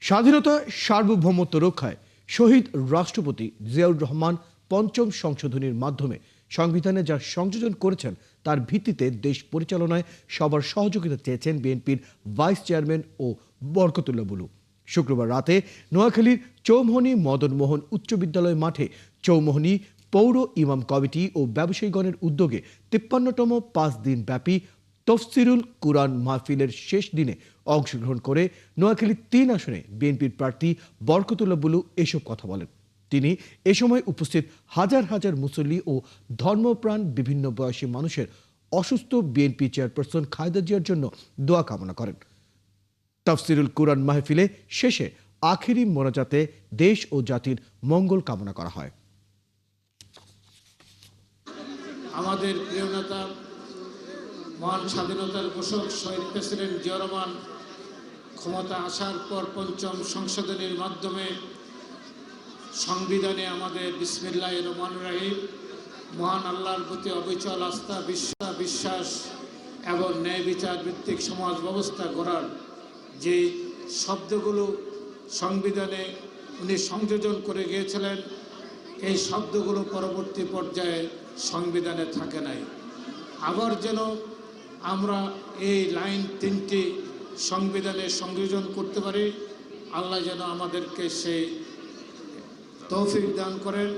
স্বাধীনতা সার্বভৌমত্ব রক্ষায় শহীদ রাষ্ট্রপতি জিয়াউর রহমান পঞ্চম সংশোধনীর মাধ্যমে সংবিধানে যা সংযোজন করেছেন তার ভিত্তিতে দেশ পরিচালনায় সবার সহযোগিতা চেয়েছেন বিএনপির ভাইস চেয়ারম্যান ও বরকতুল্লাহ বুলু। শুক্রবার রাতে নোয়াখালীর চৌমোহনী মদন মোহন উচ্চ বিদ্যালয় মাঠে চৌমোহনী পৌর ইমাম কমিটি ও ব্যবসায়ীগণের উদ্যোগে 53তম 5 দিন ব্যাপী তফসিরুল কুরআন মাহফিলের শেষ দিনে অংশগ্রহণ করে নোয়াখালী 3 আসনে বিএনপির প্রার্থী বরকতুল্লাহ বুলু এসব কথা বলেন। তিনি এ সময় উপস্থিত হাজার হাজার মুসল্লি ও ধর্মপ্রাণ বিভিন্ন বয়সী মানুষের অসুস্থ বিএনপি চেয়ারপারসন খালেদা জিয়ার জন্য দোয়া কামনা করেন। তফসিরুল কুরআন মাহফিলে শেষে আখেরি মোনাজাতে দেশ ও জাতির মঙ্গল কামনা করা হয়। আমাদের প্রিয় নেতা মহান স্বাধীনতার ঘোষক শহীদ প্রেসিডেন্ট জিয়াউর রহমান ক্ষমতা আসার পর পঞ্চম সংশোধনীর মাধ্যমে সংবিধানে আমাদের বিসমিল্লাহির রহমানির রহিম মহান আল্লাহর প্রতি অবিচল আস্থা বিশ্বাস এবং ন্যায় বিচার ভিত্তিক সমাজ ব্যবস্থা গড়ার যে শব্দগুলো সংবিধানে উনি সংযোজন করে গিয়েছিলেন, এই শব্দগুলো পরবর্তী পর্যায়ে সংবিধানে থাকে নাই। আবার যেন আমরা এই লাইন 3টি সংবিধানে সংযোজন করতে পারি, আল্লাহ যেন আমাদেরকে সেই তৌফিক দান করেন।